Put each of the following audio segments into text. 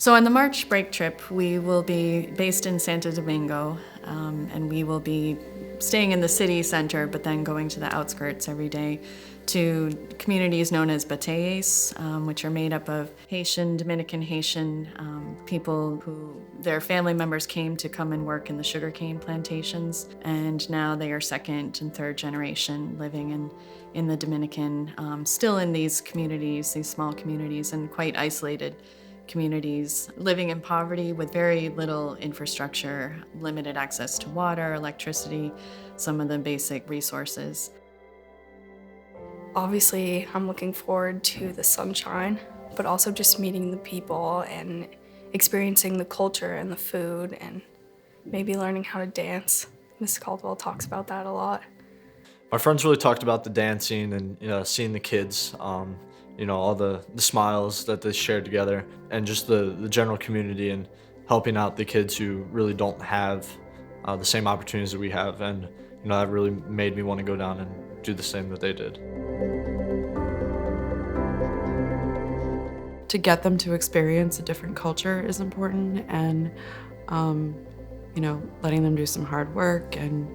So on the March break trip, we will be based in Santo Domingo, and we will be staying in the city center, but then going to the outskirts every day to communities known as Bateyes, which are made up of Haitian, Dominican Haitian people who their family members came to come and work in the sugarcane plantations, and now they are second and third generation living in the Dominican, still in these communities, these small communities, and quite isolated communities, living in poverty with very little infrastructure, limited access to water, electricity, some of the basic resources. Obviously, I'm looking forward to the sunshine, but also just meeting the people and experiencing the culture and the food and maybe learning how to dance. Miss Caldwell talks about that a lot. My friends really talked about the dancing and seeing the kids, all the smiles that they shared together, and just the general community and helping out the kids who really don't have the same opportunities that we have. And that really made me want to go down and do the same that they did. To get them to experience a different culture is important, and letting them do some hard work and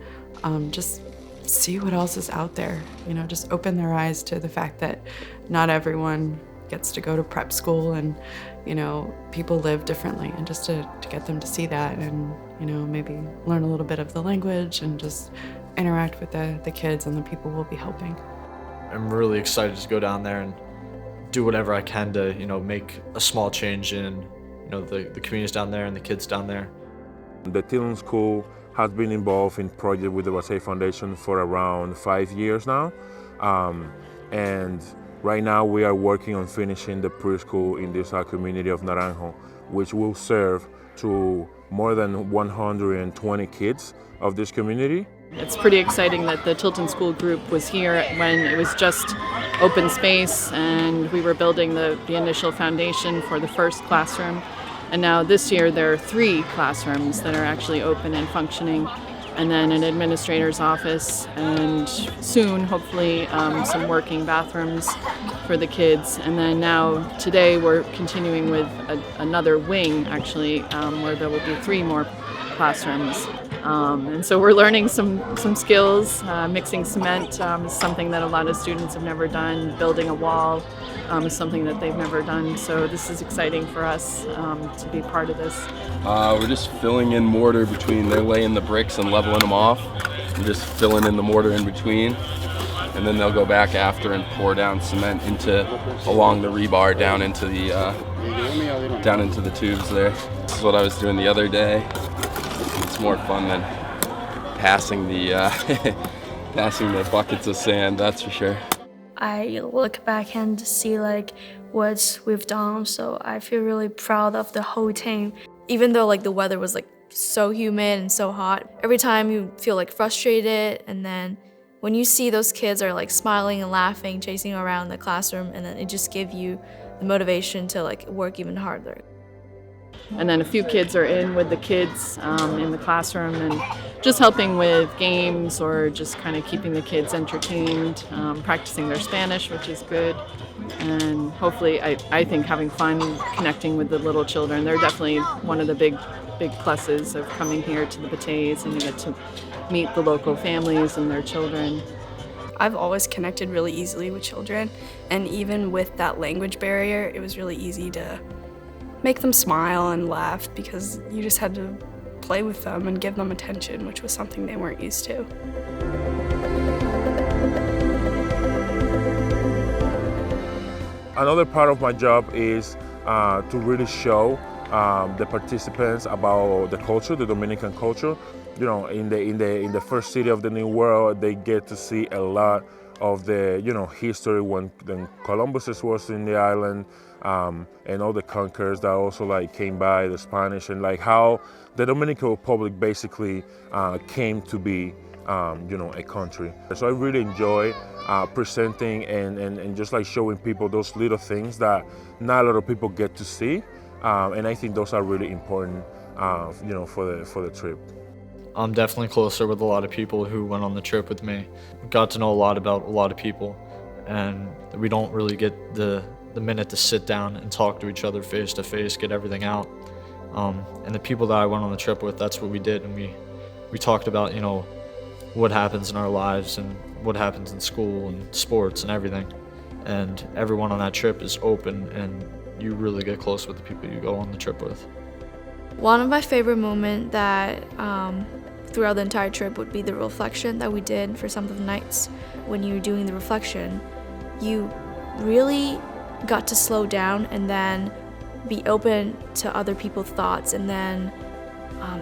just see what else is out there. Just open their eyes to the fact that not everyone gets to go to prep school, and people live differently, and just to get them to see that and maybe learn a little bit of the language and just interact with the kids and the people we'll be helping. I'm really excited to go down there and do whatever I can to make a small change in the communities down there and the kids down there. The Tilton School has been involved in project with the Batey Foundation for around 5 years now, and right now we are working on finishing the preschool in this community of Naranjo, which will serve to more than 120 kids of this community. It's pretty exciting that the Tilton School Group was here when it was just open space and we were building the initial foundation for the first classroom. And now this year there are 3 classrooms that are actually open and functioning, and then an administrator's office, and soon, hopefully, some working bathrooms for the kids. And then now, today, we're continuing with another wing, actually, where there will be 3 more classrooms. And so we're learning some skills. Mixing cement is something that a lot of students have never done. Building a wall is something that they've never done. So this is exciting for us to be part of this. We're just filling in mortar between, they're laying the bricks and leveling them off. We're just filling in the mortar in between. And then they'll go back after and pour down cement along the rebar down into the tubes there. This is what I was doing the other day. It's more fun than passing the buckets of sand, that's for sure. I look back and see what we've done, so I feel really proud of the whole team. Even though the weather was so humid and so hot, every time you feel frustrated, and then when you see those kids are smiling and laughing, chasing around the classroom, and then it just gives you the motivation to work even harder. And then a few kids are in with the kids in the classroom and just helping with games or just kind of keeping the kids entertained, practicing their Spanish, which is good. And hopefully, I think having fun connecting with the little children. They're definitely one of the big pluses of coming here to the Bateyes, and you get to meet the local families and their children. I've always connected really easily with children, and even with that language barrier, it was really easy to make them smile and laugh because you just had to play with them and give them attention, which was something they weren't used to. Another part of my job is to really show the participants about the culture, the Dominican culture. In the first city of the New World, they get to see a lot of the history when Columbus was in the island, and all the conquerors that also came by, the Spanish, and how the Dominican Republic basically came to be a country. So I really enjoy presenting and just showing people those little things that not a lot of people get to see, and I think those are really important for the trip. I'm definitely closer with a lot of people who went on the trip with me. Got to know a lot about a lot of people, and we don't really get the the minute to sit down and talk to each other face to face, get everything out. And the people that I went on the trip with, that's what we did. And we talked about, you know, what happens in our lives and what happens in school and sports and everything. And everyone on that trip is open, and you really get close with the people you go on the trip with. One of my favorite moments that throughout the entire trip would be the reflection that we did for some of the nights. When you were doing the reflection, you really got to slow down and then be open to other people's thoughts, and then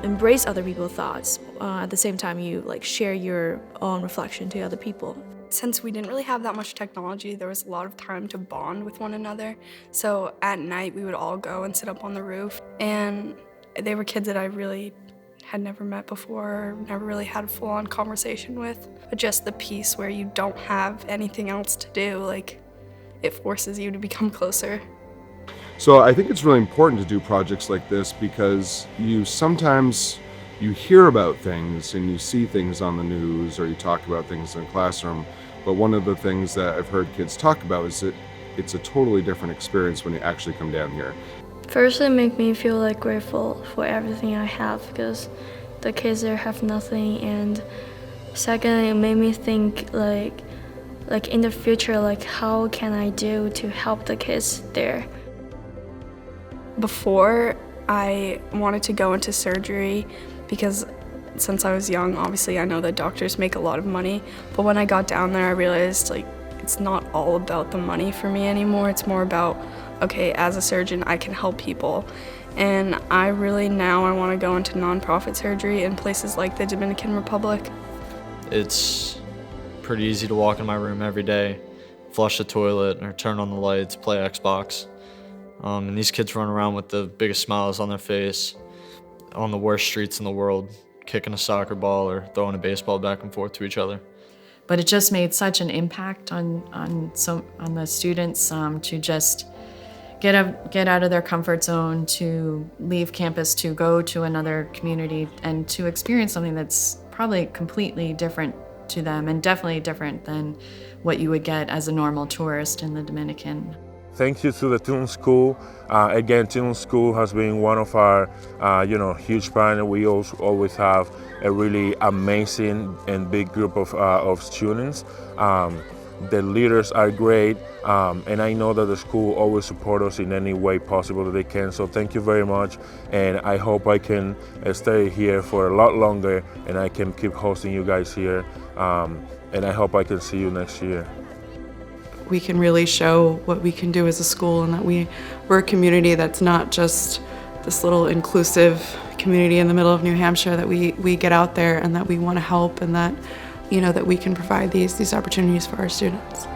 embrace other people's thoughts. At the same time, you like share your own reflection to other people. Since we didn't really have that much technology, there was a lot of time to bond with one another. So at night, we would all go and sit up on the roof. And they were kids that I really had never met before, never really had a full-on conversation with. But just the piece where you don't have anything else to do, like, it forces you to become closer. So I think it's really important to do projects like this because sometimes you hear about things and you see things on the news or you talk about things in the classroom, but one of the things that I've heard kids talk about is that it's a totally different experience when you actually come down here. First, it made me feel like grateful for everything I have because the kids there have nothing, and second, it made me think like in the future, like how can I do to help the kids there? Before, I wanted to go into surgery because since I was young, obviously I know that doctors make a lot of money, but when I got down there I realized like it's not all about the money for me anymore. It's more about, okay, as a surgeon I can help people, and I want to go into nonprofit surgery in places like the Dominican Republic. It's pretty easy to walk in my room every day, flush the toilet or turn on the lights, play Xbox. And these kids run around with the biggest smiles on their face on the worst streets in the world, kicking a soccer ball or throwing a baseball back and forth to each other. But it just made such an impact on the students to just get out of their comfort zone, to leave campus, to go to another community, and to experience something that's probably completely different to them, and definitely different than what you would get as a normal tourist in the Dominican. Thank you to the Tilton School. Again, Tilton School has been one of our, huge partners. We also always have a really amazing and big group of students. The leaders are great, and I know that the school always supports us in any way possible that they can. So thank you very much, and I hope I can stay here for a lot longer, and I can keep hosting you guys here. And I hope I can see you next year. We can really show what we can do as a school, and that we're a community that's not just this little inclusive community in the middle of New Hampshire, that we get out there and that we want to help, and that, you know, that we can provide these opportunities for our students.